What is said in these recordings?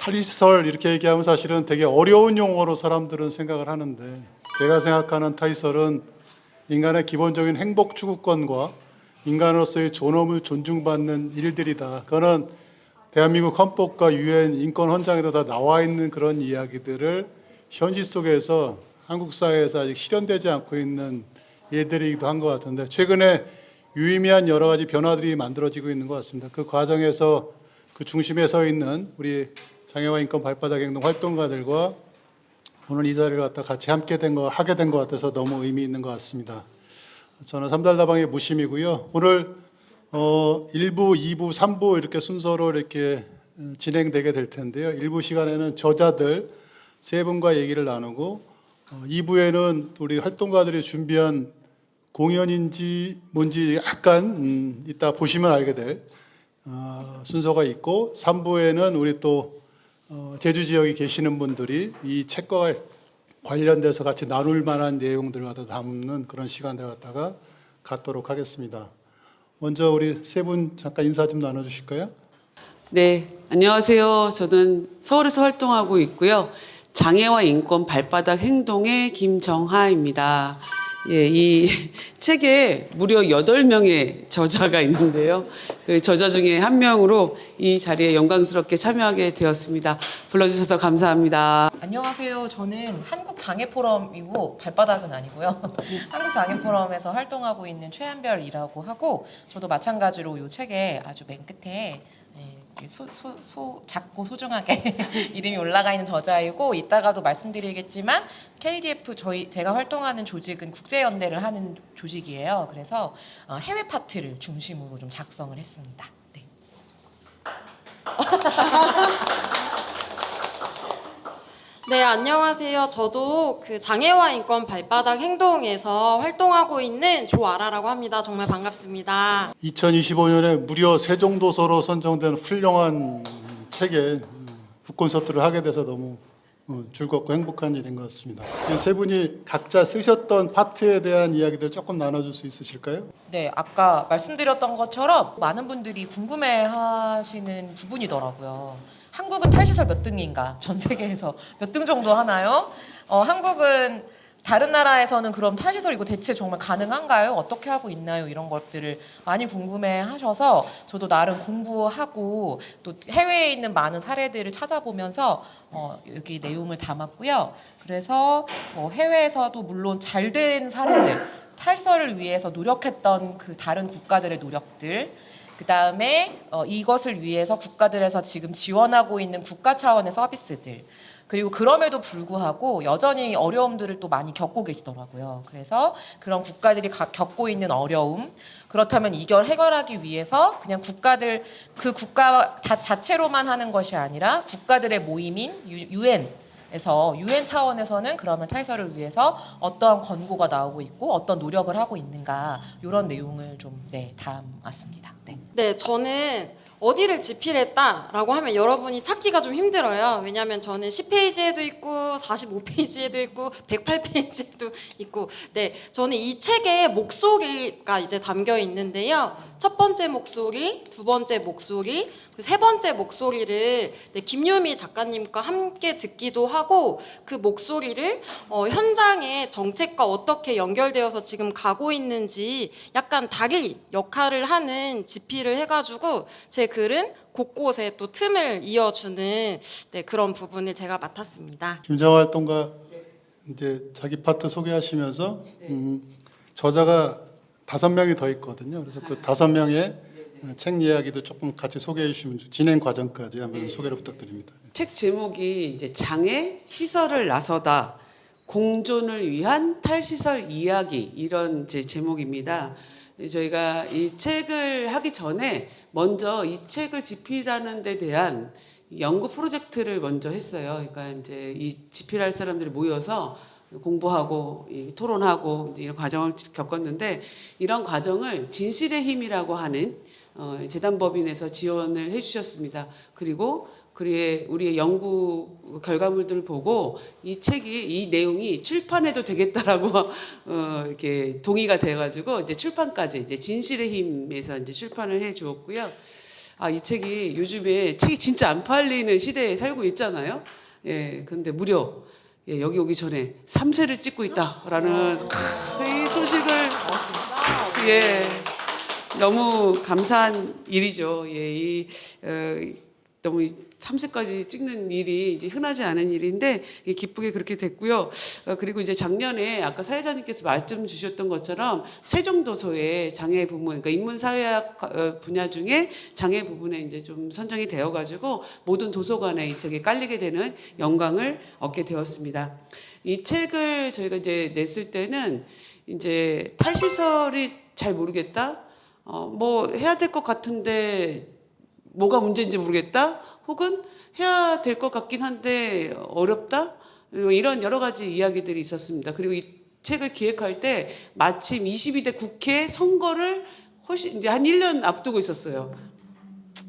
탈시설 이렇게 얘기하면 사실은 되게 어려운 용어로 사람들은 생각을 하는데, 제가 생각하는 탈시설은 인간의 기본적인 행복 추구권과 인간으로서의 존엄을 존중받는 일들이다. 그거는 대한민국 헌법과 유엔 인권 헌장에도 다 나와 있는 그런 이야기들을 현실 속에서 한국 사회에서 아직 실현되지 않고 있는 예들이기도 한 것 같은데, 최근에 유의미한 여러 가지 변화들이 만들어지고 있는 것 같습니다. 그 과정에서 그 중심에 서 있는 우리 장애와 인권 발바닥 행동 활동가들과 오늘 이 자리를 갖다 같이 하게 된 것 같아서 너무 의미 있는 것 같습니다. 저는 삼달다방의 무심이고요. 오늘 1부, 2부, 3부 이렇게 순서로 이렇게 진행되게 될 텐데요. 1부 시간에는 저자들 세 분과 얘기를 나누고, 2부에는 우리 활동가들이 준비한 공연인지 뭔지 약간 이따 보시면 알게 될 순서가 있고, 3부에는 우리 또 제주 지역에 계시는 분들이 이 책과 관련돼서 같이 나눌 만한 내용들을 갖다 담는 그런 시간들을 갖다가 갖도록 하겠습니다. 먼저 우리 세 분 잠깐 인사 좀 나눠주실까요? 네, 안녕하세요. 저는 서울에서 활동하고 있고요. 장애와 인권 발바닥 행동의 김정하입니다. 예, 이 책에 무려 8명의 저자가 있는데요. 그 저자 중에 한 명으로 이 자리에 영광스럽게 참여하게 되었습니다. 불러주셔서 감사합니다. 안녕하세요. 저는 한국장애포럼이고 발바닥은 아니고요. 한국장애포럼에서 활동하고 있는 최한별이라고 하고, 저도 마찬가지로 이 책에 아주 맨 끝에 작고 소중하게 이름이 올라가 있는 저자이고, 이따가도 말씀드리겠지만 KDF 제가 활동하는 조직은 국제연대를 하는 조직이에요. 그래서 해외 파트를 중심으로 좀 작성을 했습니다. 네. 네, 안녕하세요. 저도 그 장애와 인권 발바닥 행동에서 활동하고 있는 조아라라고 합니다. 정말 반갑습니다. 2025년에 무려 세종도서로 선정된 훌륭한 책에 북콘서트를 하게 돼서 너무 즐겁고 행복한 일인 것 같습니다. 이 세 분이 각자 쓰셨던 파트에 대한 이야기들 조금 나눠줄 수 있으실까요? 네, 아까 말씀드렸던 것처럼 많은 분들이 궁금해하시는 부분이더라고요. 한국은 탈시설 몇 등인가? 전 세계에서 몇 등 정도 하나요? 한국은 다른 나라에서는 그럼 탈시설 이거 대체 정말 가능한가요? 어떻게 하고 있나요? 이런 것들을 많이 궁금해하셔서 저도 나름 공부하고 또 해외에 있는 많은 사례들을 찾아보면서 여기 내용을 담았고요. 그래서 해외에서도 물론 잘된 사례들, 탈시설을 위해서 노력했던 그 다른 국가들의 노력들, 그 다음에 이것을 위해서 국가들에서 지금 지원하고 있는 국가 차원의 서비스들, 그리고 그럼에도 불구하고 여전히 어려움들을 또 많이 겪고 계시더라고요. 그래서 그런 국가들이 겪고 있는 어려움, 그렇다면 이걸 해결하기 위해서 그냥 국가들, 그 국가 자체로만 하는 것이 아니라 국가들의 모임인 유엔에서, 유엔 차원에서는 그러면 탈시설을 위해서 어떠한 권고가 나오고 있고 어떤 노력을 하고 있는가, 이런 내용을 좀 담았습니다. 네. 네, 저는 어디를 집필했다라고 하면 여러분이 찾기가 좀 힘들어요. 왜냐하면 저는 10페이지에도 있고 45페이지에도 있고 108페이지에도 있고, 네, 저는 이 책에 목소리가 이제 담겨 있는데요. 첫 번째 목소리, 두 번째 목소리, 세 번째 목소리를 김유미 작가님과 함께 듣기도 하고, 그 목소리를 현장의 정책과 어떻게 연결되어서 지금 가고 있는지 약간 다리 역할을 하는 집필을 해가지고 제 글은 곳곳에 또 틈을 이어주는 그런 부분을 제가 맡았습니다. 김정하 활동가 이제 자기 파트 소개하시면서 저자가 5명이 더 있거든요. 그래서 그 5명의 책 이야기도 조금 같이 소개해 주시면 진행 과정까지 한번 소개를 부탁드립니다. 책 제목이 이제 장애 시설을 나서다 공존을 위한 탈시설 이야기, 이런 이제 제목입니다. 저희가 이 책을 하기 전에 먼저 이 책을 집필하는 데 대한 연구 프로젝트를 먼저 했어요. 그러니까 이제 이 집필할 사람들이 모여서 공부하고 토론하고 이런 과정을 겪었는데, 이런 과정을 진실의 힘이라고 하는 재단법인에서 지원을 해주셨습니다. 그리고 우리의 연구 결과물들을 보고 이 책이, 이 내용이 출판해도 되겠다라고 이렇게 동의가 돼가지고 이제 출판까지, 이제 진실의 힘에서 이제 출판을 해 주었고요. 이 책이 요즘에 책이 진짜 안 팔리는 시대에 살고 있잖아요. 예, 근데 무려 여기 오기 전에 3세를 찍고 있다라는 이 소식을 너무 감사한 일이죠. 너무 3세까지 찍는 일이 이제 흔하지 않은 일인데 기쁘게 그렇게 됐고요. 그리고 이제 작년에 아까 사회자님께서 말씀 주셨던 것처럼 세종도서의 장애 부문, 그러니까 인문사회학 분야 중에 장애 부분에 이제 좀 선정이 되어가지고 모든 도서관에 이 책이 깔리게 되는 영광을 얻게 되었습니다. 이 책을 저희가 이제 냈을 때는 이제 탈시설이 잘 모르겠다, 뭐 해야 될 것 같은데 뭐가 문제인지 모르겠다, 혹은 해야 될 것 같긴 한데 어렵다, 이런 여러 가지 이야기들이 있었습니다. 그리고 이 책을 기획할 때 마침 22대 국회 선거를 훨씬 이제 한 1년 앞두고 있었어요.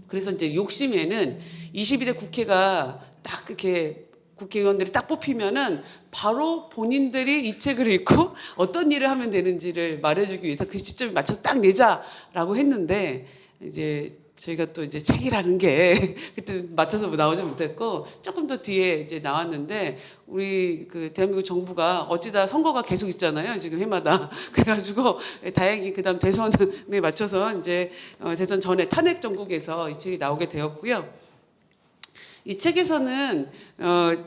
그래서 이제 욕심에는 22대 국회가 딱 이렇게 국회의원들이 딱 뽑히면은 바로 본인들이 이 책을 읽고 어떤 일을 하면 되는지를 말해주기 위해서 그 시점에 맞춰서 딱 내자라고 했는데, 이제 저희가 또 이제 책이라는 게 그때 맞춰서 나오지 못했고 조금 더 뒤에 이제 나왔는데, 우리 그 대한민국 정부가 어찌다 선거가 계속 있잖아요, 지금 해마다. 그래가지고 다행히 그다음 대선에 맞춰서 이제 대선 전에 탄핵 정국에서 이 책이 나오게 되었고요. 이 책에서는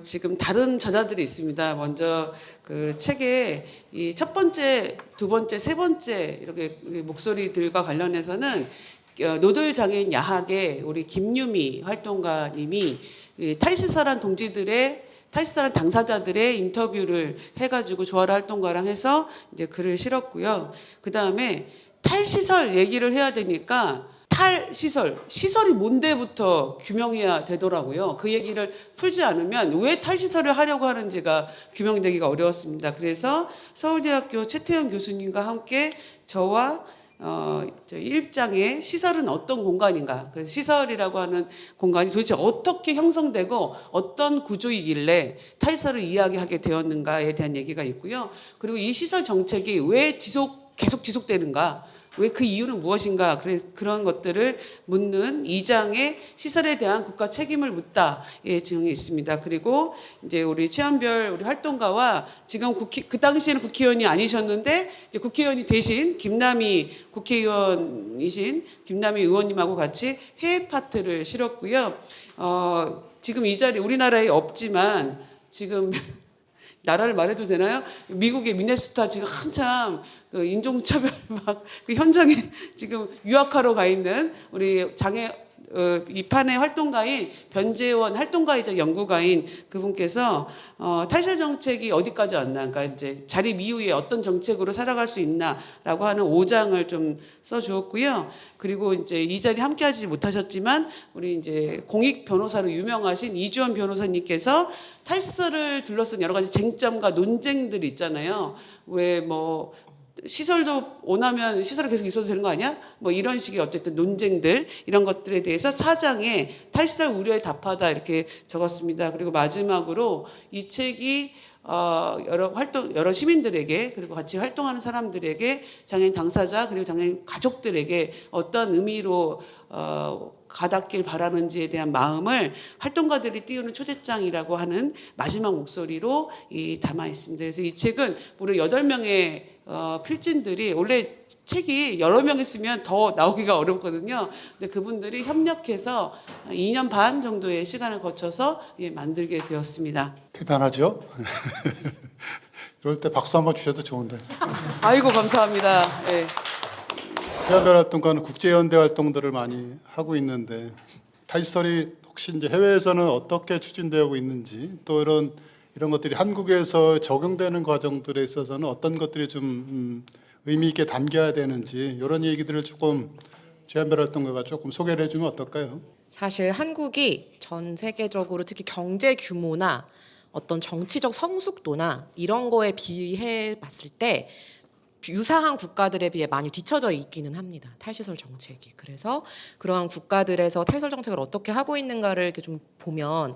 지금 다른 저자들이 있습니다. 먼저 그 책의 이 첫 번째, 두 번째, 세 번째 이렇게 목소리들과 관련해서는 노들장애인 야학의 우리 김유미 활동가님이 탈시설한 동지들의 탈시설한 당사자들의 인터뷰를 해가지고 조아라 활동가랑 해서 이제 글을 실었고요. 그 다음에 탈시설 얘기를 해야 되니까 탈시설, 시설이 뭔데부터 규명해야 되더라고요. 그 얘기를 풀지 않으면 왜 탈시설을 하려고 하는지가 규명되기가 어려웠습니다. 그래서 서울대학교 최태현 교수님과 함께 저와 일장의 시설은 어떤 공간인가, 그래서 시설이라고 하는 공간이 도대체 어떻게 형성되고 어떤 구조이길래 탈시설을 이야기하게 되었는가에 대한 얘기가 있고요. 그리고 이 시설 정책이 왜 계속 지속되는가, 왜 그 이유는 무엇인가, 그런 것들을 묻는 2장의 시설에 대한 국가 책임을 묻다의 지형이 있습니다. 그리고 이제 우리 최한별 우리 활동가와 지금 그 당시에는 국회의원이 아니셨는데 이제 국회의원이 대신 김남희 국회의원이신 김남희 의원님하고 같이 해외 파트를 실었고요. 지금 이 자리 우리나라에 없지만 지금 나라를 말해도 되나요? 미국의 미네소타 지금 한참 그 인종차별 막 그 현장에 지금 유학하러 가 있는 우리 장애 이판의 활동가인 변재원 활동가이자 연구가인 그분께서 탈시설 정책이 어디까지 왔나, 그러니까 이제 자립 이후에 어떤 정책으로 살아갈 수 있나라고 하는 5장을 좀 써주었고요. 그리고 이제 이 자리에 함께하지 못하셨지만 우리 이제 공익 변호사로 유명하신 이주원 변호사님께서 탈시설을 둘러싼 여러 가지 쟁점과 논쟁들이 있잖아요. 왜 뭐 시설도 원하면 시설이 계속 있어도 되는 거 아니야? 뭐 이런 식의 어쨌든 논쟁들, 이런 것들에 대해서 4장에 탈시설 우려에 답하다 이렇게 적었습니다. 그리고 마지막으로 이 책이 여러 시민들에게, 그리고 같이 활동하는 사람들에게, 장애인 당사자 그리고 장애인 가족들에게 어떤 의미로 가닿길 바라는지에 대한 마음을 활동가들이 띄우는 초대장이라고 하는 마지막 목소리로 담아 있습니다. 그래서 이 책은 무려 8명의 필진들이, 원래 책이 여러 명 있으면 더 나오기가 어렵거든요. 근데 그분들이 협력해서 2년 반 정도의 시간을 거쳐서 만들게 되었습니다. 대단하죠? 이럴 때 박수 한번 주셔도 좋은데. 아이고 감사합니다. 네. 해외 활동가는 국제연대 활동들을 많이 하고 있는데, 탈시설이 혹시 이제 해외에서는 어떻게 추진되고 있는지, 또 이런 것들이 한국에서 적용되는 과정들에 있어서는 어떤 것들이 좀 의미 있게 담겨야 되는지, 이런 얘기들을 조금 최한별 활동가가 조금 소개를 해주면 어떨까요? 사실 한국이 전 세계적으로 특히 경제 규모나 어떤 정치적 성숙도나 이런 거에 비해 봤을 때 유사한 국가들에 비해 많이 뒤처져 있기는 합니다. 탈시설 정책이. 그래서 그러한 국가들에서 탈시설 정책을 어떻게 하고 있는가를 이렇게 좀 보면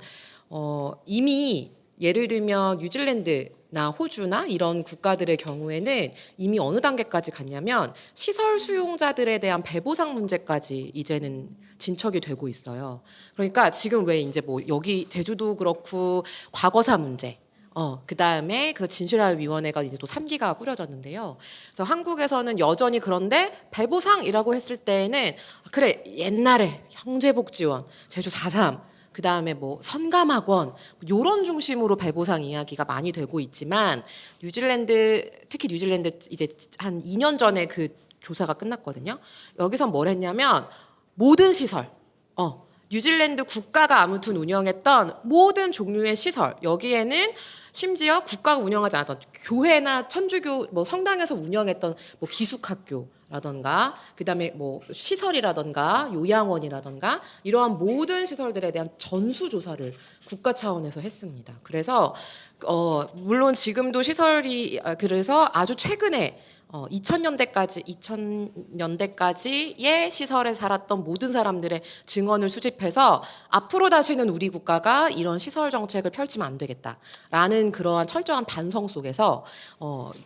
이미 예를 들면 뉴질랜드 나 호주나 이런 국가들의 경우에는 이미 어느 단계까지 갔냐면 시설 수용자들에 대한 배보상 문제까지 이제는 진척이 되고 있어요. 그러니까 지금 왜 이제 뭐 여기 제주도 그렇고 과거사 문제, 그다음에 그 진실화위원회가 이제 또 3기가 꾸려졌는데요. 그래서 한국에서는 여전히 그런데 배보상이라고 했을 때에는 그래 옛날에 형제복지원, 제주 4.3 그다음에 뭐 선감학원 요런 중심으로 배보상 이야기가 많이 되고 있지만 뉴질랜드 특히 뉴질랜드 이제 한 2년 전에 그 조사가 끝났거든요. 여기서 뭘 했냐면 모든 시설 뉴질랜드 국가가 아무튼 운영했던 모든 종류의 시설 여기에는 심지어 국가가 운영하지 않았던 교회나 천주교 뭐 성당에서 운영했던 뭐 기숙학교라던가 그다음에 뭐 시설이라던가 요양원이라던가 이러한 모든 시설들에 대한 전수 조사를 국가 차원에서 했습니다. 그래서 물론 지금도 시설이 그래서 아주 최근에 2000년대까지의 시설에 살았던 모든 사람들의 증언을 수집해서 앞으로 다시는 우리 국가가 이런 시설 정책을 펼치면 안 되겠다라는 그러한 철저한 반성 속에서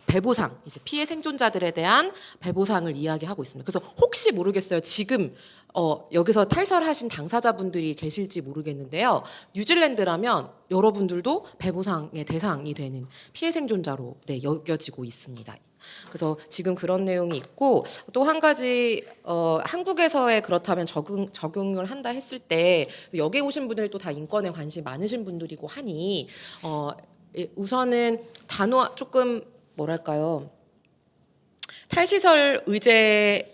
배보상, 이제 피해 생존자들에 대한 배보상을 이야기하고 있습니다. 그래서 혹시 모르겠어요. 지금 여기서 탈설하신 당사자분들이 계실지 모르겠는데요. 뉴질랜드라면 여러분들도 배보상의 대상이 되는 피해 생존자로 여겨지고 있습니다. 그래서 지금 그런 내용이 있고 또 한 가지 한국에서의 그렇다면 적용을 한다 했을 때 여기 오신 분들이 또 다 인권에 관심 많으신 분들이고 하니 우선은 단호 조금 뭐랄까요 탈시설 의제가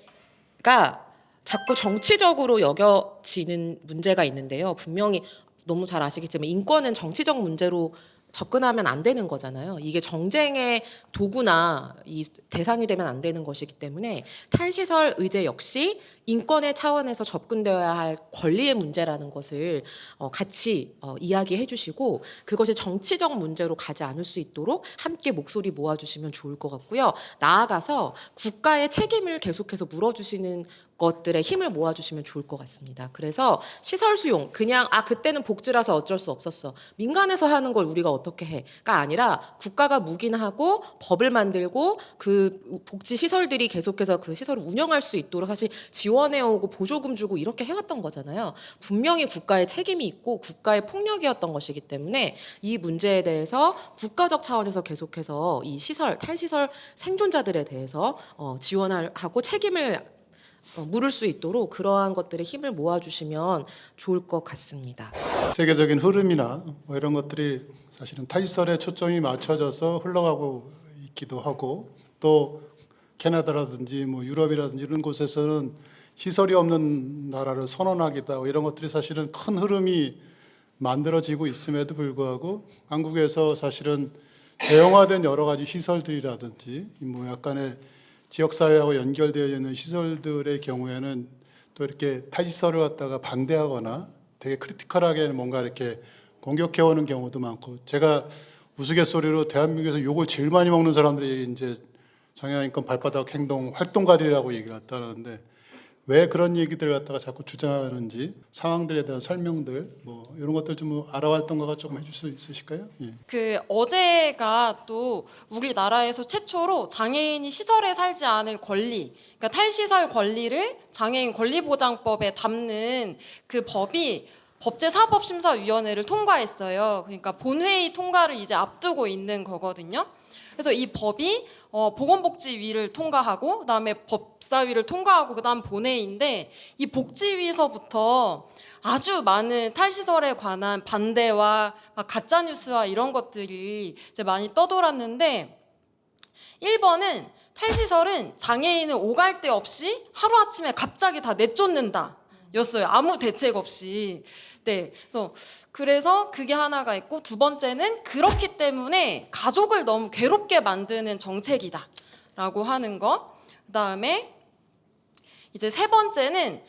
자꾸 정치적으로 여겨지는 문제가 있는데요. 분명히 너무 잘 아시겠지만 인권은 정치적 문제로 접근하면 안 되는 거잖아요. 이게 정쟁의 도구나 이 대상이 되면 안 되는 것이기 때문에 탈시설 의제 역시 인권의 차원에서 접근되어야 할 권리의 문제라는 것을 같이 이야기해 주시고 그것이 정치적 문제로 가지 않을 수 있도록 함께 목소리 모아주시면 좋을 것 같고요. 나아가서 국가의 책임을 계속해서 물어주시는 것들에 힘을 모아주시면 좋을 것 같습니다. 그래서 시설 수용 그냥 그때는 복지라서 어쩔 수 없었어. 민간에서 하는 걸 우리가 어떻게 해가 아니라 국가가 묵인하고 법을 만들고 그 복지 시설들이 계속해서 그 시설을 운영할 수 있도록 사실 지원해오고 보조금 주고 이렇게 해왔던 거잖아요. 분명히 국가의 책임이 있고 국가의 폭력이었던 것이기 때문에 이 문제에 대해서 국가적 차원에서 계속해서 이 시설 탈시설 생존자들에 대해서 지원하고 책임을 물을 수 있도록 그러한 것들에 힘을 모아주시면 좋을 것 같습니다. 세계적인 흐름이나 뭐 이런 것들이 사실은 탈시설에 초점이 맞춰져서 흘러가고 있기도 하고 또 캐나다라든지 뭐 유럽이라든지 이런 곳에서는 시설이 없는 나라를 선언하기도 하고 이런 것들이 사실은 큰 흐름이 만들어지고 있음에도 불구하고 한국에서 사실은 대형화된 여러 가지 시설들이라든지 뭐 약간의 지역사회하고 연결되어 있는 시설들의 경우에는 또 이렇게 탈시설을 갖다가 반대하거나 되게 크리티컬하게 뭔가 이렇게 공격해오는 경우도 많고 제가 우스갯소리로 대한민국에서 욕을 제일 많이 먹는 사람들이 이제 장애인권 발바닥 행동 활동가들이라고 얘기를 했다는데 왜 그런 얘기들을 갖다가 자꾸 주장하는지 상황들에 대한 설명들 뭐 이런 것들 좀 알아왔던가가 조금 해줄 수 있으실까요? 예. 그 어제가 또 우리나라에서 최초로 장애인이 시설에 살지 않을 권리, 그러니까 탈시설 권리를 장애인 권리보장법에 담는 그 법이 법제사법심사위원회를 통과했어요. 그러니까 본회의 통과를 이제 앞두고 있는 거거든요. 그래서 이 법이 보건복지위를 통과하고 그다음에 법사위를 통과하고 그다음 본회의인데 이 복지위에서부터 아주 많은 탈시설에 관한 반대와 막 가짜뉴스와 이런 것들이 이제 많이 떠돌았는데 1번은 탈시설은 장애인을 오갈 데 없이 하루아침에 갑자기 다 내쫓는다 였어요. 아무 대책 없이. 네. 그래서 그게 하나가 있고 두 번째는 그렇기 때문에 가족을 너무 괴롭게 만드는 정책이다 라고 하는 거. 그다음에 이제 세 번째는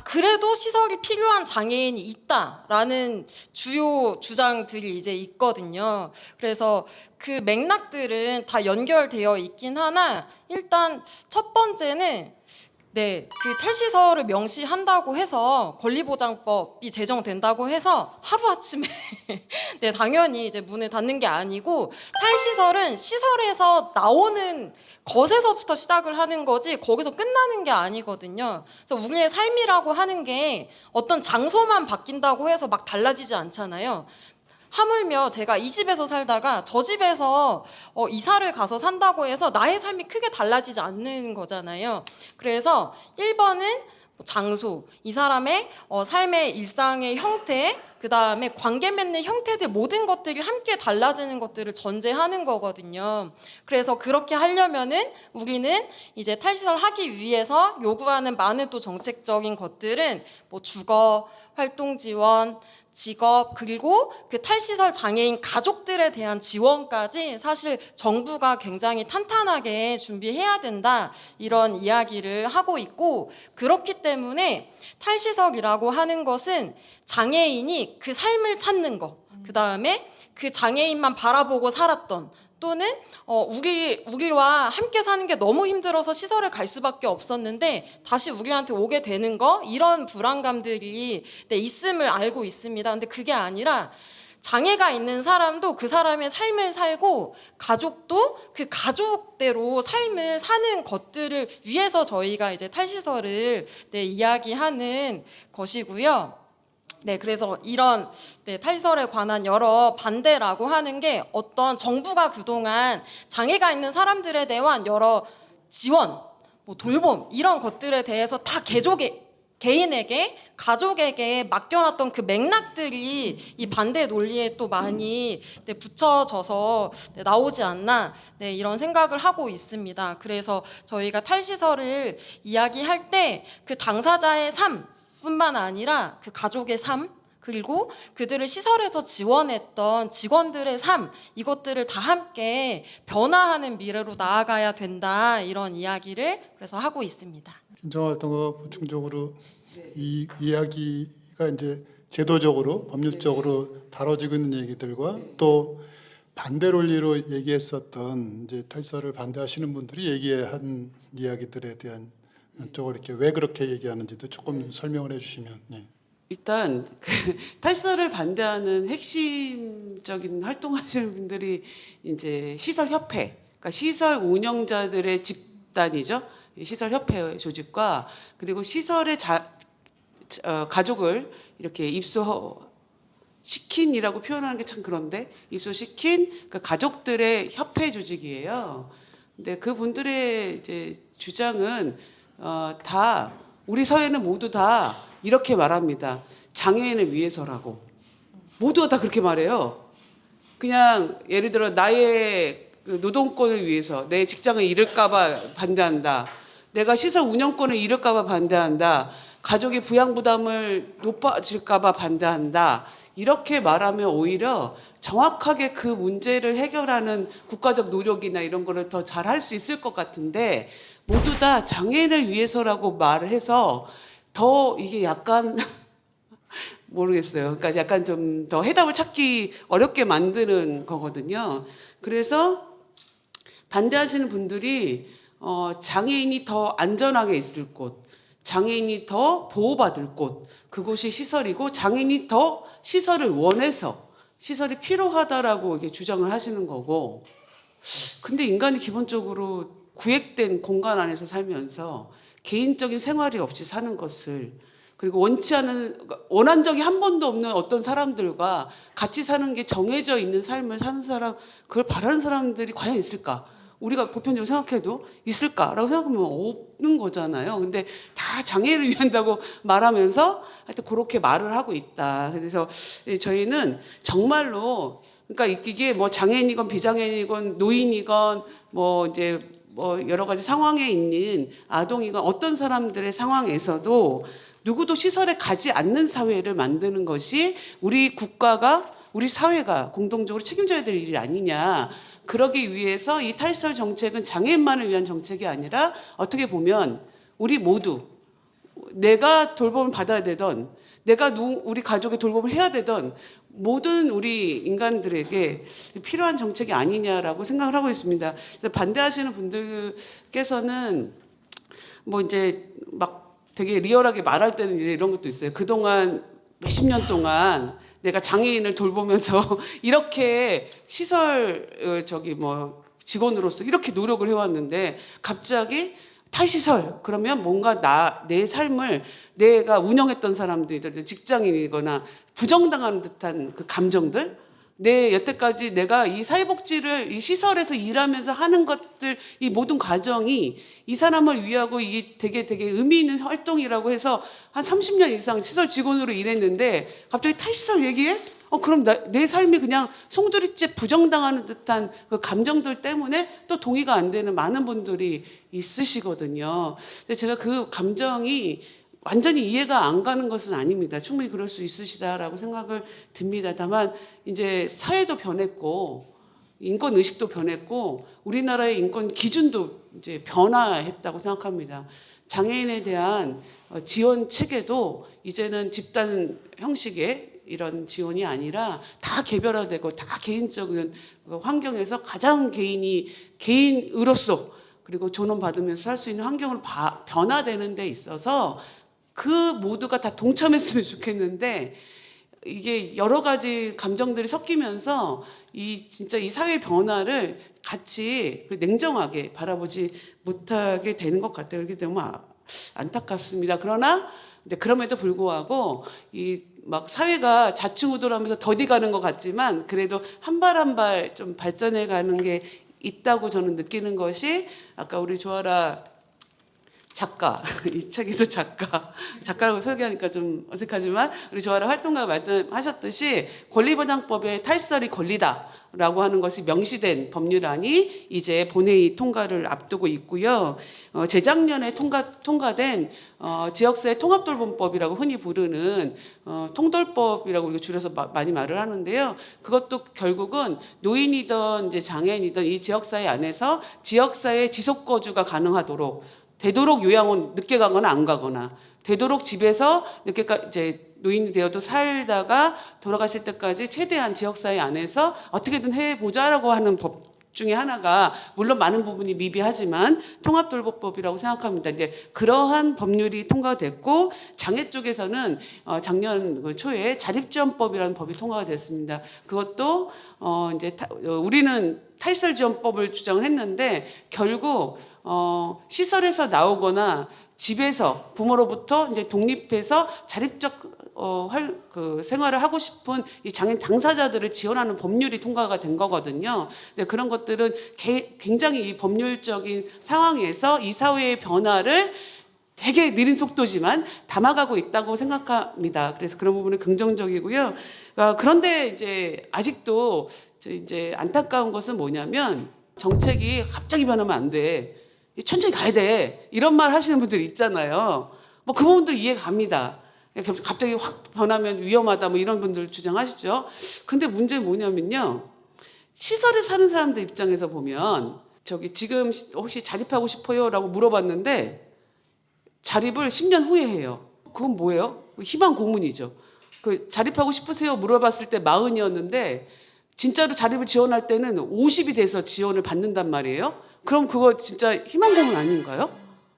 그래도 시설이 필요한 장애인이 있다라는 주요 주장들이 이제 있거든요. 그래서 그 맥락들은 다 연결되어 있긴 하나 일단 첫 번째는 네, 그 탈시설을 명시한다고 해서 권리보장법이 제정된다고 해서 하루아침에 네, 당연히 이제 문을 닫는 게 아니고 탈시설은 시설에서 나오는 것에서부터 시작을 하는 거지 거기서 끝나는 게 아니거든요. 그래서 우리의 삶이라고 하는 게 어떤 장소만 바뀐다고 해서 막 달라지지 않잖아요. 하물며 제가 이 집에서 살다가 저 집에서 이사를 가서 산다고 해서 나의 삶이 크게 달라지지 않는 거잖아요. 그래서 1번은 장소, 이 사람의 삶의 일상의 형태, 그 다음에 관계 맺는 형태들 모든 것들이 함께 달라지는 것들을 전제하는 거거든요. 그래서 그렇게 하려면은 우리는 이제 탈시설 하기 위해서 요구하는 많은 또 정책적인 것들은 뭐 주거, 활동 지원, 직업, 그리고 그 탈시설 장애인 가족들에 대한 지원까지 사실 정부가 굉장히 탄탄하게 준비해야 된다, 이런 이야기를 하고 있고, 그렇기 때문에 탈시설이라고 하는 것은 장애인이 그 삶을 찾는 거, 그 다음에 그 장애인만 바라보고 살았던, 또는 우리와 함께 사는 게 너무 힘들어서 시설에 갈 수밖에 없었는데 다시 우리한테 오게 되는 거, 이런 불안감들이 있음을 알고 있습니다. 근데 그게 아니라 장애가 있는 사람도 그 사람의 삶을 살고 가족도 그 가족대로 삶을 사는 것들을 위해서 저희가 이제 탈시설을 이야기하는 것이고요. 네, 그래서 이런 탈시설에 관한 여러 반대라고 하는 게 어떤 정부가 그동안 장애가 있는 사람들에 대한 여러 지원, 뭐 돌봄, 이런 것들에 대해서 다 개인에게, 가족에게 맡겨놨던 그 맥락들이 이 반대 논리에 또 많이 붙여져서 나오지 않나, 이런 생각을 하고 있습니다. 그래서 저희가 탈시설을 이야기할 때 그 당사자의 삶 뿐만 아니라 그 가족의 삶, 그리고 그들을 시설에서 지원했던 직원들의 삶, 이것들을 다 함께 변화하는 미래로 나아가야 된다, 이런 이야기를 그래서 하고 있습니다. 김정활동과 보충적으로 이 이야기가 이제 제도적으로, 법률적으로 다뤄지고 있는 얘기들과 또 반대 논리로 얘기했었던 이제 탈시설을 반대하시는 분들이 얘기한 이야기들에 대한 쪽을 이렇게 왜 그렇게 얘기하는지도 조금 설명을 해주시면. 예. 일단 탈시설을 반대하는 핵심적인 활동하시는 분들이 이제 시설협회, 그러니까 시설 운영자들의 집단이죠. 시설협회 조직과 그리고 시설의 가족을 이렇게 입소시킨이라고 표현하는 게 참 그런데, 입소시킨 그러니까 가족들의 협회 조직이에요. 근데 그분들의 이제 주장은 다 우리 사회는 모두 다 이렇게 말합니다. 장애인을 위해서라고. 모두가 다 그렇게 말해요. 그냥 예를 들어 나의 그 노동권을 위해서, 내 직장을 잃을까 봐 반대한다. 내가 시설 운영권을 잃을까 봐 반대한다. 가족의 부양 부담을 높아질까 봐 반대한다. 이렇게 말하면 오히려 정확하게 그 문제를 해결하는 국가적 노력이나 이런 거를 더 잘할 수 있을 것 같은데, 모두 다 장애인을 위해서라고 말을 해서 더 이게 약간 모르겠어요. 그러니까 약간 좀 더 해답을 찾기 어렵게 만드는 거거든요. 그래서 반대하시는 분들이 장애인이 더 안전하게 있을 곳, 장애인이 더 보호받을 곳, 그곳이 시설이고 장애인이 더 시설을 원해서 시설이 필요하다라고 이렇게 주장을 하시는 거고, 근데 인간이 기본적으로 구획된 공간 안에서 살면서 개인적인 생활이 없이 사는 것을, 그리고 원한 적이 한 번도 없는 어떤 사람들과 같이 사는 게 정해져 있는 삶을 사는 사람, 그걸 바라는 사람들이 과연 있을까? 우리가 보편적으로 생각해도 있을까라고 생각하면 없는 거잖아요. 근데 다 장애를 위한다고 말하면서 하여튼 그렇게 말을 하고 있다. 그래서 저희는 정말로, 그러니까 이게 뭐 장애인이건 비장애인이건 노인이건 뭐 이제 뭐 여러 가지 상황에 있는 아동이건 어떤 사람들의 상황에서도 누구도 시설에 가지 않는 사회를 만드는 것이 우리 국가가, 우리 사회가 공동적으로 책임져야 될 일이 아니냐. 그러기 위해서 이 탈시설 정책은 장애인만을 위한 정책이 아니라 어떻게 보면 우리 모두, 내가 돌봄을 받아야 되던, 내가 우리 가족의 돌봄을 해야 되던 모든 우리 인간들에게 필요한 정책이 아니냐라고 생각을 하고 있습니다. 반대하시는 분들께서는 뭐 이제 막 되게 리얼하게 말할 때는 이제 이런 것도 있어요. 그동안 몇십 년 동안 내가 장애인을 돌보면서 이렇게 시설 저기 뭐 직원으로서 이렇게 노력을 해왔는데 갑자기 탈시설 그러면 뭔가 내 삶을 내가 운영했던 사람들 직장인이거나 부정당하는 듯한 그 감정들 내 여태까지 내가 이 사회복지를 이 시설에서 일하면서 하는 것들 이 모든 과정이 이 사람을 위하고 이 되게 의미 있는 활동이라고 해서 한 30년 이상 시설 직원으로 일했는데 갑자기 탈시설 얘기해? 그럼 내 삶이 그냥 송두리째 부정당하는 듯한 그 감정들 때문에 또 동의가 안 되는 많은 분들이 있으시거든요. 근데 제가 그 감정이 완전히 이해가 안 가는 것은 아닙니다. 충분히 그럴 수 있으시다라고 생각을 듭니다. 다만 이제 사회도 변했고 인권 의식도 변했고 우리나라의 인권 기준도 이제 변화했다고 생각합니다. 장애인에 대한 지원 체계도 이제는 집단 형식의 이런 지원이 아니라 다 개별화되고 다 개인적인 환경에서 가장 개인으로서 그리고 존엄받으면서 살 수 있는 환경으로 변화되는 데 있어서 그 모두가 다 동참했으면 좋겠는데 이게 여러 가지 감정들이 섞이면서 진짜 이 사회 변화를 같이 냉정하게 바라보지 못하게 되는 것 같아요. 이게 너무 안타깝습니다. 그러나 그럼에도 불구하고 막 사회가 좌충우돌하면서 더디 가는 것 같지만 그래도 한 발 한 발 좀 발전해 가는 게 있다고 저는 느끼는 것이 아까 우리 조아라 작가, 이 책에서 작가라고 소개하니까 좀 어색하지만 우리 조아라 활동가가 말씀하셨듯이 권리보장법에 탈시설이 권리다라고 하는 것이 명시된 법률안이 이제 본회의 통과를 앞두고 있고요. 재작년에 통과된 지역사회 통합돌봄법이라고 흔히 부르는 통돌법이라고 우리가 줄여서 많이 말을 하는데요. 그것도 결국은 노인이든 이제 장애인이든 이 지역사회 안에서 지역사회 지속거주가 가능하도록 되도록 요양원 늦게 가거나 안 가거나 되도록 집에서 이제 노인이 되어도 살다가 돌아가실 때까지 최대한 지역사회 안에서 어떻게든 해보자라고 하는 법 중에 하나가 물론 많은 부분이 미비하지만 통합돌봄법이라고 생각합니다. 이제 그러한 법률이 통과됐고 장애 쪽에서는 작년 초에 자립지원법이라는 법이 통과가 됐습니다. 그것도 이제 우리는 탈시설지원법을 주장을 했는데 결국 시설에서 나오거나 집에서 부모로부터 이제 독립해서 자립적 생활을 하고 싶은 이 장애인 당사자들을 지원하는 법률이 통과가 된 거거든요. 근데 그런 것들은 굉장히 이 법률적인 상황에서 이 사회의 변화를 되게 느린 속도지만 담아가고 있다고 생각합니다. 그래서 그런 부분은 긍정적이고요. 그런데 이제 아직도 이제 안타까운 것은 뭐냐면 정책이 갑자기 변하면 안 돼. 천천히 가야 돼. 이런 말 하시는 분들 있잖아요. 뭐 그 부분도 이해 갑니다. 갑자기 확 변하면 위험하다 뭐 이런 분들 주장하시죠. 근데 문제는 뭐냐면요. 시설에 사는 사람들 입장에서 보면 지금 혹시 자립하고 싶어요? 라고 물어봤는데 자립을 10년 후에 해요. 그건 뭐예요? 희망 고문이죠. 자립하고 싶으세요? 물어봤을 때 40이었는데 진짜로 자립을 지원할 때는 50이 돼서 지원을 받는단 말이에요. 그럼 그거 진짜 희망 고문 아닌가요?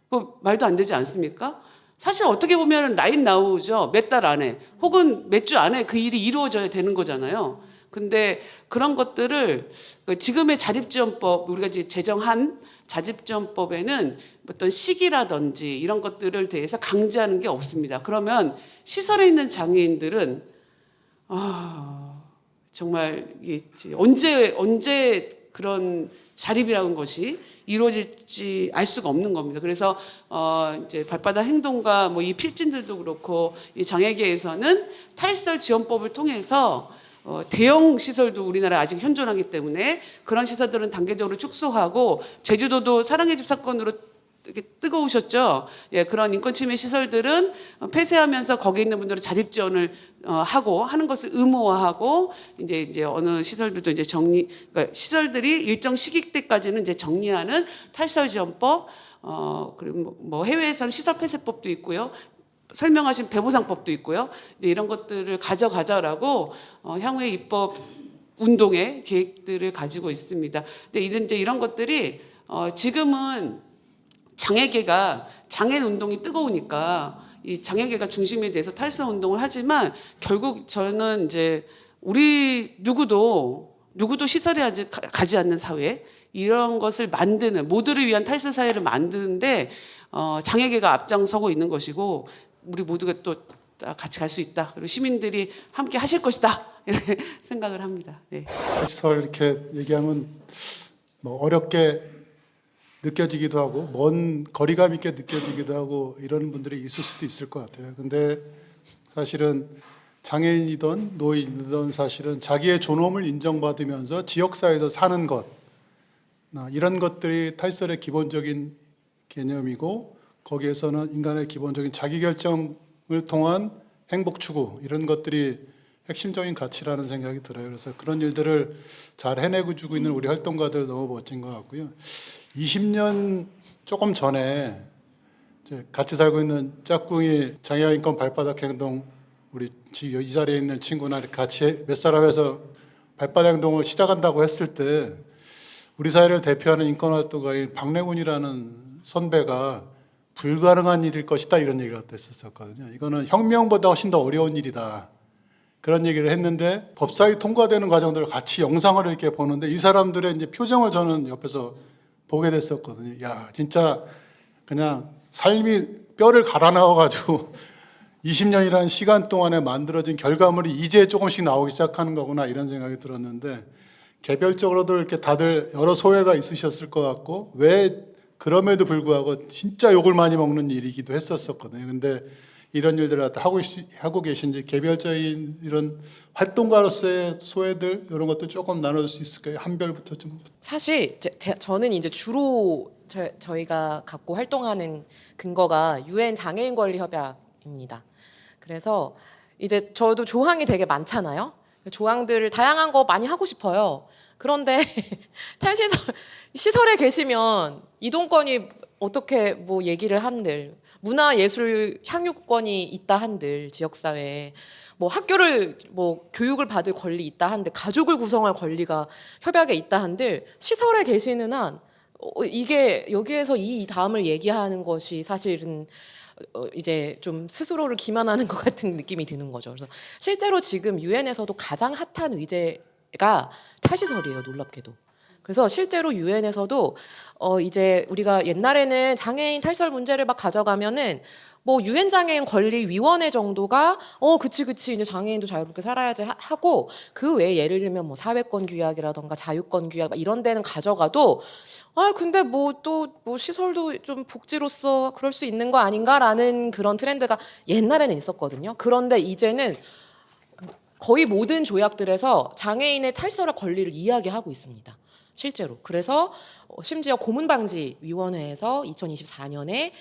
그거 말도 안 되지 않습니까? 사실 어떻게 보면 라인 나오죠. 몇 달 안에 혹은 몇 주 안에 그 일이 이루어져야 되는 거잖아요. 근데 그런 것들을 지금의 자립지원법 우리가 이제 제정한 자립지원법에는 어떤 시기라든지 이런 것들을 대해서 강제하는 게 없습니다. 그러면 시설에 있는 장애인들은 정말 이게 언제 그런 자립이라는 것이 이루어질지 알 수가 없는 겁니다. 그래서 이제 발바닥 행동가 뭐 이 필진들도 그렇고 이 장애계에서는 탈시설 지원법을 통해서 대형 시설도 우리나라 아직 현존하기 때문에 그런 시설들은 단계적으로 축소하고 제주도도 사랑의 집 사건으로 이렇게 뜨거우셨죠. 예, 그런 인권 침해 시설들은 폐쇄하면서 거기 있는 분들은 자립 지원을 하고 하는 것을 의무화하고 이제 어느 시설들도 이제 그러니까 시설들이 일정 시기 때까지는 이제 정리하는 탈시설 지원법 그리고 뭐 해외에서는 시설 폐쇄법도 있고요. 설명하신 배보상법도 있고요. 이런 것들을 가져가자라고 향후의 입법 운동의 계획들을 가지고 있습니다. 근데 이제 이런 것들이 지금은 장애계가 장애인 운동이 뜨거우니까 이 장애계가 중심이 돼서 탈선 운동을 하지만 결국 저는 이제 우리 누구도 시설에 가지 않는 사회 이런 것을 만드는 모두를 위한 탈선 사회를 만드는데 장애계가 앞장서고 있는 것이고 우리 모두가 또 같이 갈 수 있다. 그리고 시민들이 함께 하실 것이다. 이렇게 생각을 합니다. 네. 시설 이렇게 얘기하면 뭐 어렵게 느껴지기도 하고 먼 거리감 있게 느껴지기도 하고 이런 분들이 있을 수도 있을 것 같아요. 근데 사실은 장애인이든 노인이든 사실은 자기의 존엄을 인정받으면서 지역사회에서 사는 것 이런 것들이 탈선의 기본적인 개념이고 거기에서는 인간의 기본적인 자기결정을 통한 행복 추구 이런 것들이 핵심적인 가치라는 생각이 들어요. 그래서 그런 일들을 잘 해내고 주고 있는 우리 활동가들 너무 멋진 것 같고요. 20년 조금 전에 이제 같이 살고 있는 짝꿍이 장애인권 발바닥 행동 우리 이 자리에 있는 친구나 같이 몇 사람에서 발바닥 행동을 시작한다고 했을 때 우리 사회를 대표하는 인권활동가인 박래훈이라는 선배가 불가능한 일일 것이다 이런 얘기를 했었거든요. 이거는 혁명보다 훨씬 더 어려운 일이다. 그런 얘기를 했는데 법사위 통과되는 과정들을 같이 영상을 이렇게 보는데 이 사람들의 이제 표정을 저는 옆에서 보게 됐었거든요. 야, 진짜 그냥 삶이 뼈를 갈아 넣어가지고 20년이라는 시간 동안에 만들어진 결과물이 이제 조금씩 나오기 시작하는 거구나 이런 생각이 들었는데 개별적으로도 이렇게 다들 여러 소회가 있으셨을 것 같고 왜 그럼에도 불구하고 진짜 욕을 많이 먹는 일이기도 했었거든요. 근데 이런 일들을 하고 계신지 개별적인 이런 활동가로서의 소회들 이런 것도 조금 나눠줄 수 있을까요? 한별부터 좀. 사실 저는 이제 주로 저희가 갖고 활동하는 근거가 유엔 장애인 권리 협약입니다. 그래서 이제 저도 조항이 되게 많잖아요. 조항들을 다양한 거 많이 하고 싶어요. 그런데 시설에 계시면 이동권이 어떻게 뭐 얘기를 한들 문화예술 향유권이 있다 한들 지역사회에 뭐 학교를 뭐 교육을 받을 권리 있다 한들 가족을 구성할 권리가 협약에 있다 한들 시설에 계시는 한 이게 여기에서 이 다음을 얘기하는 것이 사실은 이제 좀 스스로를 기만하는 것 같은 느낌이 드는 거죠. 그래서 실제로 지금 유엔에서도 가장 핫한 의제가 탈시설이에요. 놀랍게도. 그래서 실제로 유엔에서도 이제 우리가 옛날에는 장애인 탈설 문제를 막 가져가면은 뭐 유엔 장애인 권리 위원회 정도가 그치 이제 장애인도 자유롭게 살아야지 하고 그 외에 예를 들면 뭐 사회권 규약이라던가 자유권 규약 이런 데는 가져가도 근데 뭐 또 뭐 시설도 좀 복지로서 그럴 수 있는 거 아닌가라는 그런 트렌드가 옛날에는 있었거든요. 그런데 이제는 거의 모든 조약들에서 장애인의 탈설의 권리를 이야기하고 있습니다. 실제로. 그래서 심지어 고문방지위원회에서 2024년에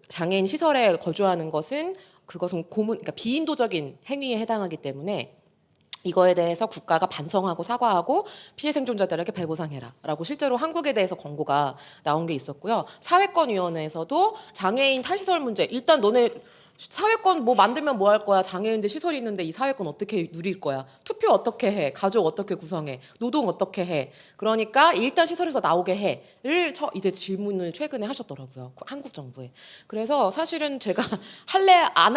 장애인 시설에 거주하는 것은 그것은 그러니까 비인도적인 행위에 해당하기 때문에 이거에 대해서 국가가 반성하고 사과하고 피해 생존자들에게 배보상해라라고 실제로 한국에 대해서 권고가 나온 게 있었고요. 사회권위원회에서도 장애인 탈시설 문제 일단 너네 사회권 뭐 만들면 뭐 할 거야? 장애인들 시설이 있는데 이 사회권 어떻게 누릴 거야? 투표 어떻게 해? 가족 어떻게 구성해? 노동 어떻게 해? 그러니까 일단 시설에서 나오게 해를 이제 질문을 최근에 하셨더라고요. 한국 정부에. 그래서 사실은 제가 할래야 안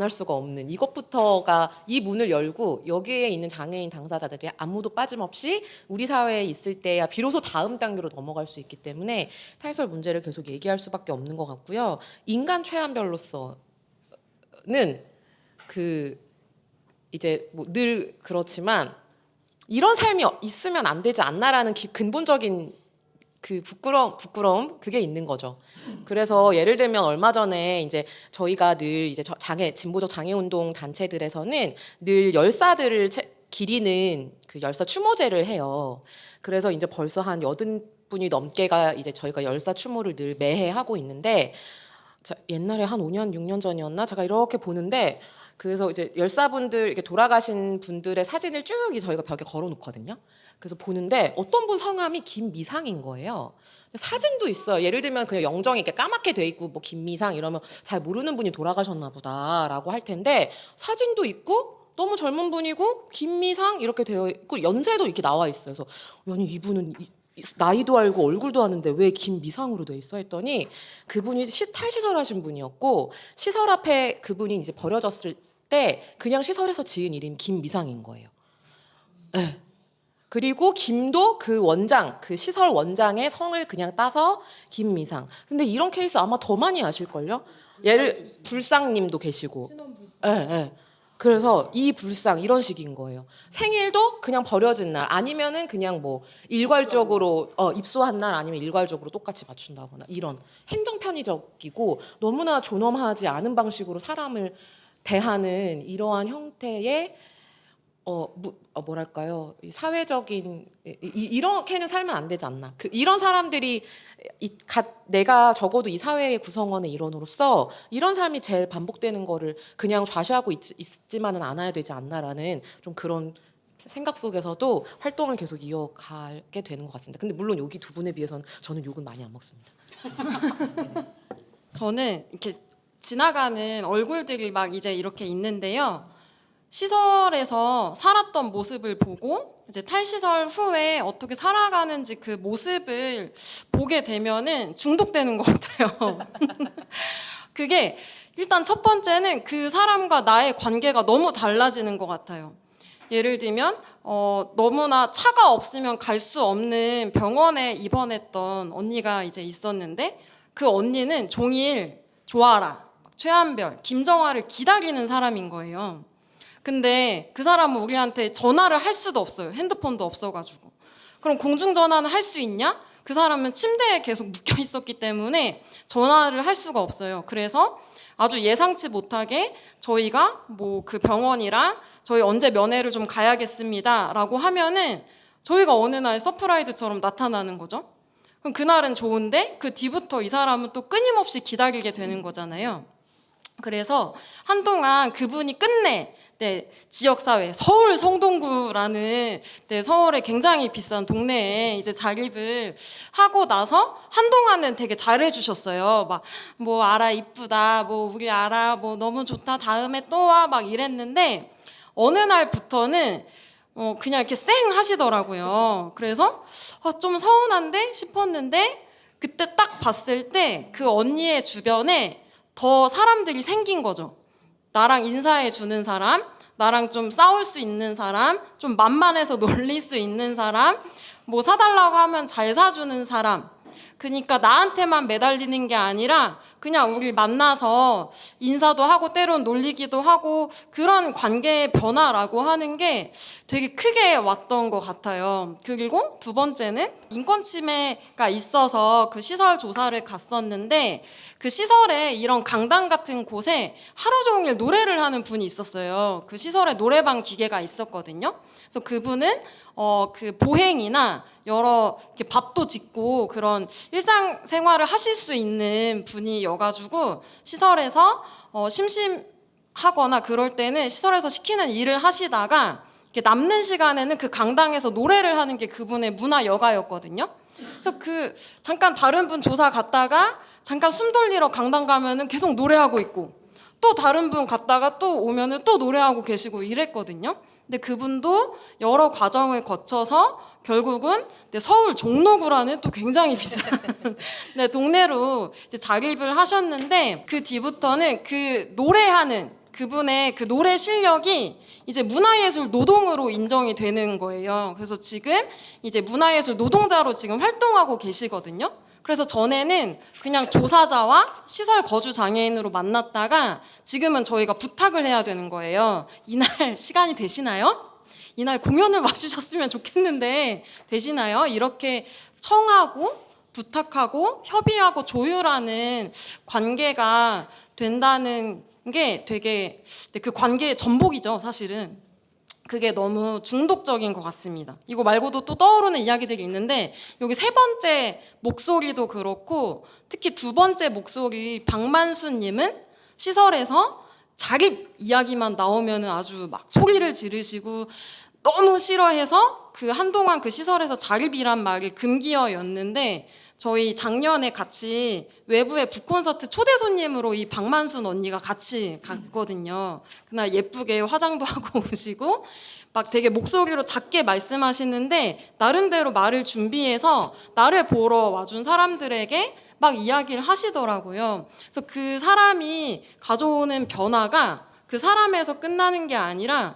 할 수가 없는 이것부터가 이 문을 열고 여기에 있는 장애인 당사자들이 아무도 빠짐없이 우리 사회에 있을 때야 비로소 다음 단계로 넘어갈 수 있기 때문에 탈설 문제를 계속 얘기할 수밖에 없는 것 같고요. 인간 최한별로서 는 이제 뭐 늘 그렇지만 이런 삶이 있으면 안 되지 않나라는 근본적인 그 부끄러움 그게 있는 거죠. 그래서 예를 들면 얼마 전에 이제 저희가 늘 이제 진보적 장애 운동 단체들에서는 늘 열사들을 기리는 그 열사 추모제를 해요. 그래서 이제 벌써 한 80분이 넘게가 이제 저희가 열사 추모를 늘 매해 하고 있는데. 옛날에 한 5년, 6년 전이었나? 제가 이렇게 보는데 그래서 이제 열사분들 이렇게 돌아가신 분들의 사진을 쭉 저희가 벽에 걸어놓거든요. 그래서 보는데 어떤 분 성함이 김미상인 거예요. 사진도 있어요. 예를 들면 그냥 영정이 이렇게 까맣게 돼 있고 뭐 김미상 이러면 잘 모르는 분이 돌아가셨나 보다라고 할 텐데 사진도 있고 너무 젊은 분이고 김미상 이렇게 되어 있고 연세도 이렇게 나와 있어요. 그래서 아니 이분은 나이도 알고 얼굴도 아는데 왜 김미상으로 돼 있어 했더니 그분이 탈시설 하신 분이었고 시설 앞에 그분이 이제 버려졌을 때 그냥 시설에서 지은 이름이 김미상인 거예요. 네. 그리고 김도 그 원장, 그 시설 원장의 성을 그냥 따서 김미상. 근데 이런 케이스 아마 더 많이 아실걸요? 예를 불상님도 계시고. 예, 예. 그래서 이 불상 이런 식인 거예요. 생일도 그냥 버려진 날 아니면은 그냥 뭐 일괄적으로 입소한 날 아니면 일괄적으로 똑같이 맞춘다거나 이런 행정 편의적이고 너무나 존엄하지 않은 방식으로 사람을 대하는 이러한 형태의 뭐랄까요, 이 사회적인 이렇게는 살면 안 되지 않나. 이런 사람들이 내가 적어도 이 사회의 구성원의 일원으로서 이런 삶이 제일 반복되는 거를 그냥 좌시하고 있지만은 않아야 되지 않나라는 좀 그런 생각 속에서도 활동을 계속 이어가게 되는 것 같습니다. 근데 물론 여기 두 분에 비해서는 저는 욕은 많이 안 먹습니다. 저는 이렇게 지나가는 얼굴들이 막 이제 이렇게 있는데요. 시설에서 살았던 모습을 보고 이제 탈시설 후에 어떻게 살아가는지 그 모습을 보게 되면은 중독되는 것 같아요. 그게 일단 첫 번째는 그 사람과 나의 관계가 너무 달라지는 것 같아요. 예를 들면 너무나 차가 없으면 갈 수 없는 병원에 입원했던 언니가 이제 있었는데 그 언니는 종일 조아라, 최한별, 김정아를 기다리는 사람인 거예요. 근데 그 사람은 우리한테 전화를 할 수도 없어요. 핸드폰도 없어가지고. 그럼 공중전화는 할 수 있냐? 그 사람은 침대에 계속 묶여 있었기 때문에 전화를 할 수가 없어요. 그래서 아주 예상치 못하게 저희가 뭐 그 병원이랑 저희 언제 면회를 좀 가야겠습니다 라고 하면은 저희가 어느 날 서프라이즈처럼 나타나는 거죠. 그럼 그날은 좋은데 그 뒤부터 이 사람은 또 끊임없이 기다리게 되는 거잖아요. 그래서 한동안 그분이 끝내 지역사회 서울 성동구라는 서울의 굉장히 비싼 동네에 이제 자립을 하고 나서 한동안은 되게 잘해주셨어요. 막 뭐 알아 이쁘다, 뭐 우리 알아, 뭐 너무 좋다, 다음에 또 와 막 이랬는데 어느 날부터는 그냥 이렇게 쌩 하시더라고요. 그래서 좀 서운한데 싶었는데 그때 딱 봤을 때 그 언니의 주변에 더 사람들이 생긴 거죠. 나랑 인사해 주는 사람, 나랑 좀 싸울 수 있는 사람, 좀 만만해서 놀릴 수 있는 사람, 뭐 사달라고 하면 잘 사주는 사람. 그러니까 나한테만 매달리는 게 아니라 그냥 우리 만나서 인사도 하고 때론 놀리기도 하고 그런 관계의 변화라고 하는 게 되게 크게 왔던 것 같아요. 그리고 두 번째는 인권 침해가 있어서 그 시설 조사를 갔었는데 그 시설에 이런 강당 같은 곳에 하루 종일 노래를 하는 분이 있었어요. 그 시설에 노래방 기계가 있었거든요. 그래서 그분은 그 보행이나 여러 이렇게 밥도 짓고 그런 일상생활을 하실 수 있는 분이여가지고 시설에서 심심하거나 그럴 때는 시설에서 시키는 일을 하시다가 이렇게 남는 시간에는 그 강당에서 노래를 하는 게 그분의 문화 여가였거든요. 그래서 잠깐 다른 분 조사 갔다가 잠깐 숨 돌리러 강당 가면은 계속 노래하고 있고 또 다른 분 갔다가 또 오면은 또 노래하고 계시고 이랬거든요. 근데 그분도 여러 과정을 거쳐서 결국은 서울 종로구라는 또 굉장히 비싼 동네로 이제 자립을 하셨는데 그 뒤부터는 그 노래하는 그분의 그 노래 실력이 이제 문화예술 노동으로 인정이 되는 거예요. 그래서 지금 이제 문화예술 노동자로 지금 활동하고 계시거든요. 그래서 전에는 그냥 조사자와 시설 거주 장애인으로 만났다가 지금은 저희가 부탁을 해야 되는 거예요. 이날 시간이 되시나요? 이날 공연을 와주셨으면 좋겠는데 되시나요? 이렇게 청하고 부탁하고 협의하고 조율하는 관계가 된다는 게 되게 그 관계의 전복이죠, 사실은. 그게 너무 중독적인 것 같습니다. 이거 말고도 또 떠오르는 이야기들이 있는데 여기 세 번째 목소리도 그렇고 특히 두 번째 목소리 박만수님은 시설에서 자립 이야기만 나오면 아주 막 소리를 지르시고 너무 싫어해서 그 한동안 그 시설에서 자립이란 말이 금기어였는데 저희 작년에 같이 외부의 북콘서트 초대 손님으로 이 박만순 언니가 같이 갔거든요. 그날 예쁘게 화장도 하고 오시고 막 되게 목소리로 작게 말씀하시는데 나름대로 말을 준비해서 나를 보러 와준 사람들에게 막 이야기를 하시더라고요. 그래서 그 사람이 가져오는 변화가 그 사람에서 끝나는 게 아니라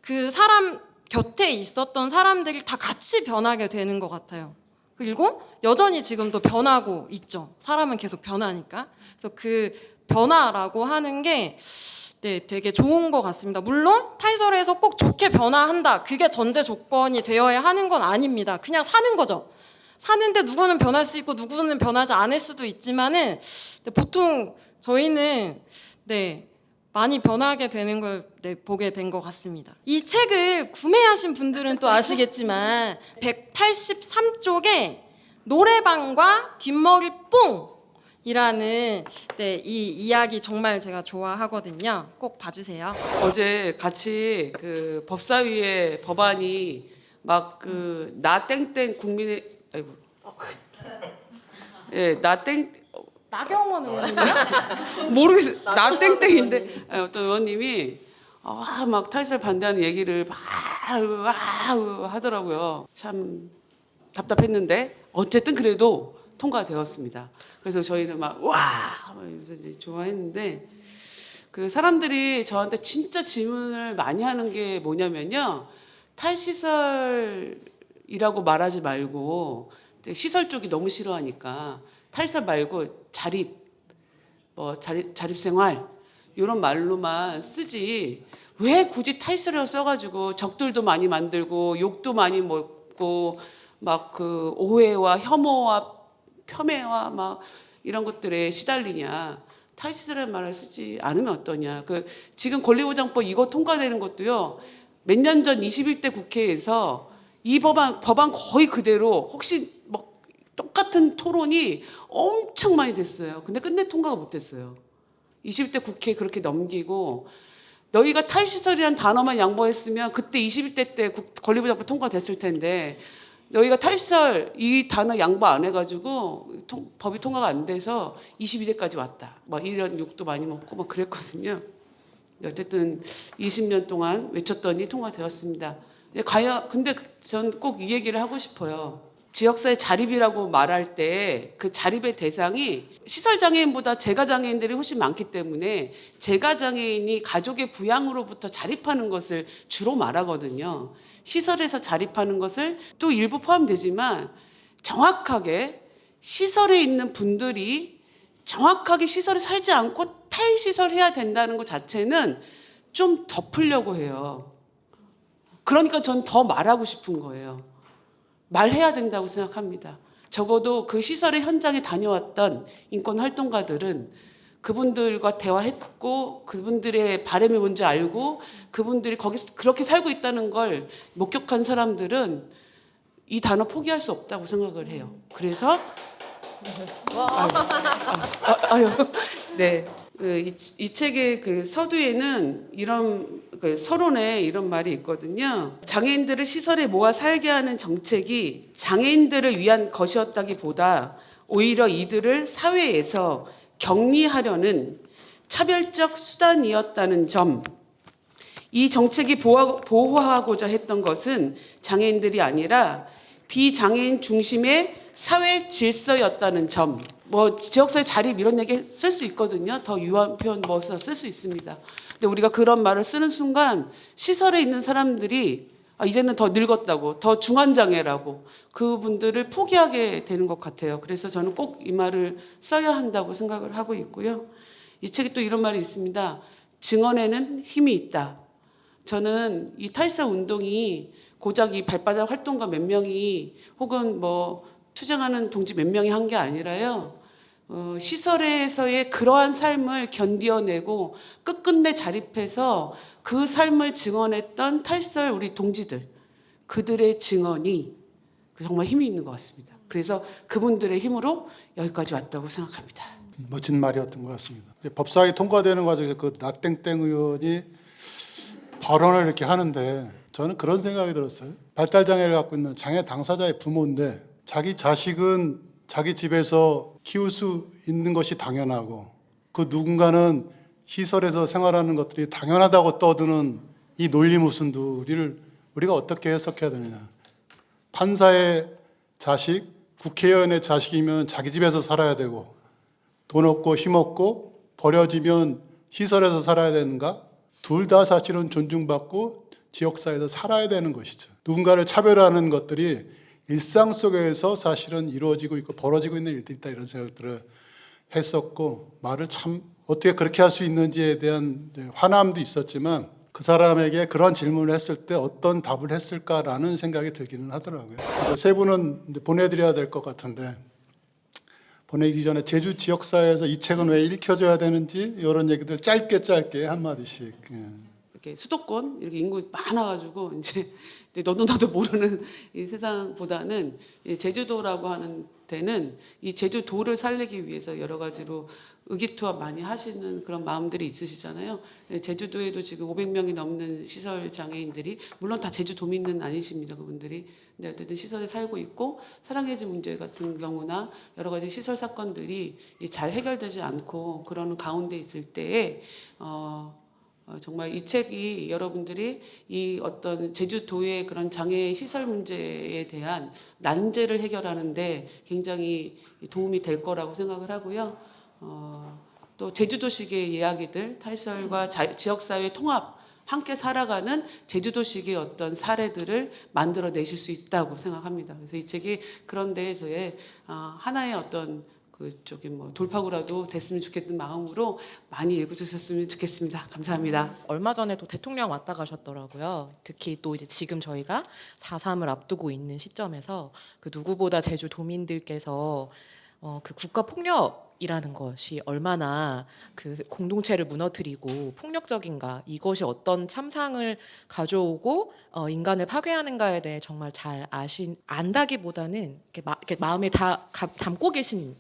그 사람 곁에 있었던 사람들이 다 같이 변하게 되는 것 같아요. 그리고 여전히 지금도 변하고 있죠. 사람은 계속 변하니까. 그래서 그 변화라고 하는 게 네, 되게 좋은 것 같습니다. 물론 탈설에서 꼭 좋게 변화한다. 그게 전제 조건이 되어야 하는 건 아닙니다. 그냥 사는 거죠. 사는데 누구는 변할 수 있고 누구는 변하지 않을 수도 있지만은 보통 저희는 네, 많이 변하게 되는 걸 네, 보게 된 것 같습니다. 이 책을 구매하신 분들은 또 아시겠지만 183쪽에 노래방과 뒷머리 뽕이라는 네, 이 이야기 정말 제가 좋아하거든요. 꼭 봐주세요. 어제 같이 그 법사위의 법안이 막 그 나 땡땡 국민의 아이고 나땡 나경원 의원님이요? 모르겠어요. 나 땡땡인데 어떤 의원님이 막 탈설 반대하는 얘기를 막 하더라고요. 참 답답했는데 어쨌든 그래도 통과되었습니다. 그래서 저희는 막 이러면서 이제 좋아했는데 그 사람들이 저한테 진짜 질문을 많이 하는 게 뭐냐면요. 탈시설이라고 말하지 말고 시설 쪽이 너무 싫어하니까 탈설 말고 자립생활 이런 말로만 쓰지 왜 굳이 탈설이라고 써가지고 적들도 많이 만들고 욕도 많이 먹고 막 그 오해와 혐오와 폄훼와 막 이런 것들에 시달리냐. 탈시설이라는 말을 쓰지 않으면 어떠냐. 그 지금 권리보장법 이거 통과되는 것도요. 몇 년 전 21대 국회에서 이 법안 거의 그대로 혹시 뭐 똑같은 토론이 엄청 많이 됐어요. 근데 끝내 통과가 못 됐어요. 21대 국회 그렇게 넘기고 너희가 탈시설이라는 단어만 양보했으면 그때 21대 때 권리보장법 통과됐을 텐데 너희가 탈시설 이 단어 양보 안 해가지고 법이 통과가 안 돼서 22대까지 왔다. 막 이런 욕도 많이 먹고 막 그랬거든요. 어쨌든 20년 동안 외쳤더니 통과되었습니다. 근데 전 꼭 이 얘기를 하고 싶어요. 지역사회 자립이라고 말할 때 그 자립의 대상이 시설장애인보다 재가장애인들이 훨씬 많기 때문에 재가장애인이 가족의 부양으로부터 자립하는 것을 주로 말하거든요. 시설에서 자립하는 것을 또 일부 포함되지만 정확하게 시설에 있는 분들이 정확하게 시설에 살지 않고 탈시설해야 된다는 것 자체는 좀 덮으려고 해요. 그러니까 전 더 말하고 싶은 거예요. 말해야 된다고 생각합니다. 적어도 그 시설의 현장에 다녀왔던 인권활동가들은 그분들과 대화했고 그분들의 바람이 뭔지 알고 그분들이 거기서 그렇게 살고 있다는 걸 목격한 사람들은 이 단어 포기할 수 없다고 생각을 해요. 그래서 네. 이 책의 그 서두에는 이런 그 서론에 이런 말이 있거든요. 장애인들을 시설에 모아 살게 하는 정책이 장애인들을 위한 것이었다기보다 오히려 이들을 사회에서 격리하려는 차별적 수단이었다는 점. 이 정책이 보호하고자 했던 것은 장애인들이 아니라 비장애인 중심의 사회 질서였다는 점. 뭐 지역사회 자립 이런 얘기 쓸 수 있거든요. 더 유한 표현 뭐 쓸 수 있습니다. 근데 우리가 그런 말을 쓰는 순간 시설에 있는 사람들이 이제는 더 늙었다고, 더 중환장애라고 그분들을 포기하게 되는 것 같아요. 그래서 저는 꼭 이 말을 써야 한다고 생각을 하고 있고요. 이 책에 또 이런 말이 있습니다. 증언에는 힘이 있다. 저는 이 탈사 운동이 고작 이 발바닥 활동가 몇 명이 혹은 뭐 투쟁하는 동지 몇 명이 한 게 아니라요. 시설에서의 그러한 삶을 견뎌내고 끝끝내 자립해서 그 삶을 증언했던 탈설 우리 동지들, 그들의 증언이 정말 힘이 있는 것 같습니다. 그래서 그분들의 힘으로 여기까지 왔다고 생각합니다. 멋진 말이었던 것 같습니다. 법사위 통과되는 과정에서 그 나땡땡 의원이 발언을 이렇게 하는데 저는 그런 생각이 들었어요. 발달장애를 갖고 있는 장애 당사자의 부모인데 자기 자식은 자기 집에서 키울 수 있는 것이 당연하고 그 누군가는 시설에서 생활하는 것들이 당연하다고 떠드는 이 논리무순들을 우리가 어떻게 해석해야 되느냐. 판사의 자식, 국회의원의 자식이면 자기 집에서 살아야 되고 돈 없고 힘없고 버려지면 시설에서 살아야 되는가? 둘 다 사실은 존중받고 지역사회에서 살아야 되는 것이죠. 누군가를 차별하는 것들이 일상 속에서 사실은 이루어지고 있고 벌어지고 있는 일들이 있다, 이런 생각들을 했었고, 말을 참 어떻게 그렇게 할 수 있는지에 대한 화남도 있었지만 그 사람에게 그런 질문을 했을 때 어떤 답을 했을까라는 생각이 들기는 하더라고요. 세 분은 이제 보내드려야 될 것 같은데, 보내기 전에 제주 지역사회에서 이 책은 왜 읽혀줘야 되는지 이런 얘기들 짧게 한마디씩. 이렇게 수도권 이렇게 인구 많아가지고 이제 너도 나도 모르는 이 세상보다는 이 제주도라고 하는 데는 이 제주도를 살리기 위해서 여러 가지로 의기투합 많이 하시는 그런 마음들이 있으시잖아요. 제주도에도 지금 500명이 넘는 시설 장애인들이, 물론 다 제주도민은 아니십니다, 그분들이. 근데 어쨌든 시설에 살고 있고 사랑해지 문제 같은 경우나 여러 가지 시설 사건들이 잘 해결되지 않고 그러는 가운데 있을 때에 정말 이 책이 여러분들이 이 어떤 제주도의 그런 장애 시설 문제에 대한 난제를 해결하는데 굉장히 도움이 될 거라고 생각을 하고요. 또 제주도식의 이야기들, 탈시설과 지역사회 통합, 함께 살아가는 제주도식의 어떤 사례들을 만들어내실 수 있다고 생각합니다. 그래서 이 책이 그런 데에 저의 하나의 어떤 그쪽에 뭐 돌파구라도 됐으면 좋겠는 마음으로 많이 읽어주셨으면 좋겠습니다. 감사합니다. 얼마 전에도 대통령 왔다 가셨더라고요. 특히 또 이제 지금 저희가 4.3을 앞두고 있는 시점에서 그 누구보다 제주도민들께서 그 국가 폭력이라는 것이 얼마나 그 공동체를 무너뜨리고 폭력적인가, 이것이 어떤 참상을 가져오고 인간을 파괴하는가에 대해 정말 잘 안다기보다는 이렇게 마음에 다 담고 계신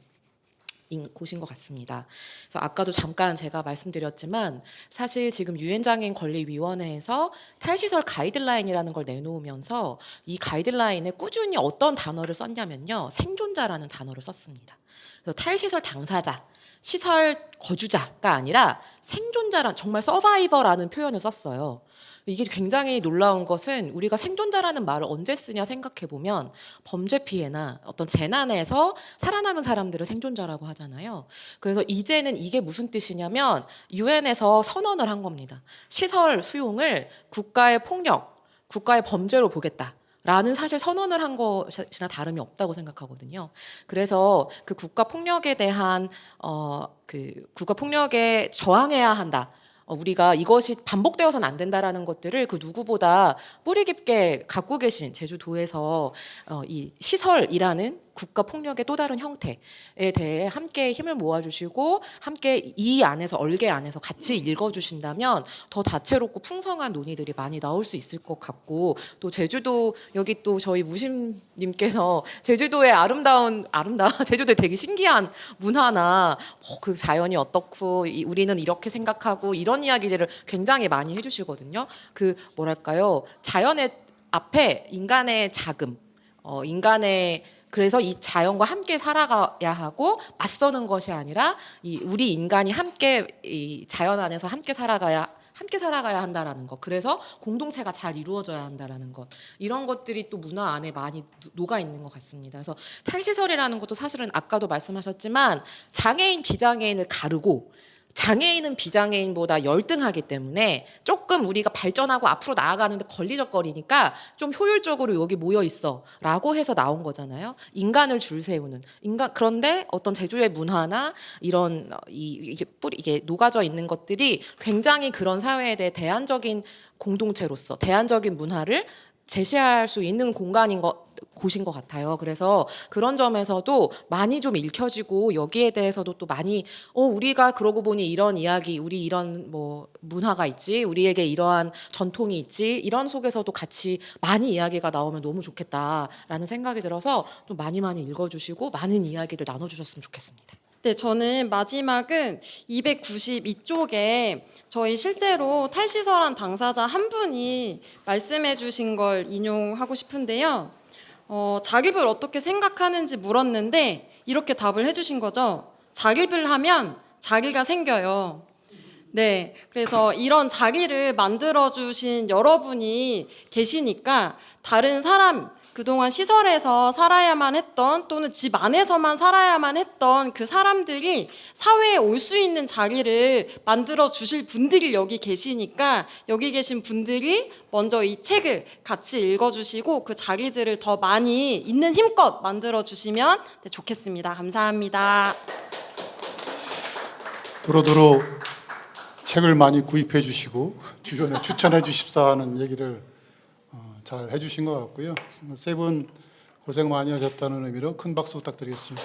곳인 것 같습니다. 그래서 아까도 잠깐 제가 말씀드렸지만 사실 지금 유엔장애인 권리위원회에서 탈시설 가이드라인이라는 걸 내놓으면서 이 가이드라인에 꾸준히 어떤 단어를 썼냐면요, 생존자라는 단어를 썼습니다. 그래서 탈시설 당사자, 시설 거주자가 아니라 생존자란, 정말 서바이버라는 표현을 썼어요. 이게 굉장히 놀라운 것은 우리가 생존자라는 말을 언제 쓰냐 생각해 보면 범죄 피해나 어떤 재난에서 살아남은 사람들을 생존자라고 하잖아요. 그래서 이제는 이게 무슨 뜻이냐면 유엔에서 선언을 한 겁니다. 시설 수용을 국가의 폭력, 국가의 범죄로 보겠다. 라는 사실 선언을 한 것이나 다름이 없다고 생각하거든요. 그래서 그 국가 폭력에 대한 그 국가 폭력에 저항해야 한다. 우리가 이것이 반복되어서는 안 된다라는 것들을 그 누구보다 뿌리 깊게 갖고 계신 제주도에서 이 시설이라는 국가 폭력의 또 다른 형태에 대해 함께 힘을 모아주시고 함께 이 안에서, 얼개 안에서 같이 읽어주신다면 더 다채롭고 풍성한 논의들이 많이 나올 수 있을 것 같고, 또 제주도, 여기 또 저희 무심님께서 제주도의 제주도에 되게 신기한 문화나 그 자연이 어떻고 우리는 이렇게 생각하고 이런 이야기들을 굉장히 많이 해주시거든요. 그 뭐랄까요, 자연의 앞에 인간의 자금, 그래서 이 자연과 함께 살아가야 하고 맞서는 것이 아니라 우리 인간이 함께 이 자연 안에서 함께 살아가야 한다라는 것. 그래서 공동체가 잘 이루어져야 한다라는 것. 이런 것들이 또 문화 안에 많이 녹아 있는 것 같습니다. 그래서 탈시설이라는 것도 사실은 아까도 말씀하셨지만 장애인, 비장애인을 가르고 장애인은 비장애인보다 열등하기 때문에 조금 우리가 발전하고 앞으로 나아가는데 걸리적거리니까 좀 효율적으로 여기 모여 있어 라고 해서 나온 거잖아요. 인간을 줄 세우는 그런데 어떤 제주의 문화나 이런 이게 녹아져 있는 것들이 굉장히 그런 사회에 대해 대안적인 공동체로서 대안적인 문화를 제시할 수 있는 곳인 것 같아요. 그래서 그런 점에서도 많이 좀 읽혀지고 여기에 대해서도 또 많이 우리가 그러고 보니 이런 이야기, 우리 이런 뭐 문화가 있지, 우리에게 이러한 전통이 있지, 이런 속에서도 같이 많이 이야기가 나오면 너무 좋겠다라는 생각이 들어서 좀 많이 읽어주시고 많은 이야기들 나눠주셨으면 좋겠습니다. 네, 저는 마지막은 292쪽에 저희 실제로 탈시설한 당사자 한 분이 말씀해 주신 걸 인용하고 싶은데요. 자립을 어떻게 생각하는지 물었는데 이렇게 답을 해주신 거죠. 자립을 하면 자리가 생겨요. 네, 그래서 이런 자리를 만들어주신 여러분이 계시니까 다른 사람, 그동안 시설에서 살아야만 했던 또는 집 안에서만 살아야만 했던 그 사람들이 사회에 올 수 있는 자리를 만들어 주실 분들이 여기 계시니까 여기 계신 분들이 먼저 이 책을 같이 읽어주시고 그 자리들을 더 많이 있는 힘껏 만들어 주시면 좋겠습니다. 감사합니다. 두루두루 책을 많이 구입해 주시고 주변에 추천해 주십사 하는 얘기를 잘 해주신 것 같고요. 세 분 고생 많이 하셨다는 의미로 큰 박수 부탁드리겠습니다.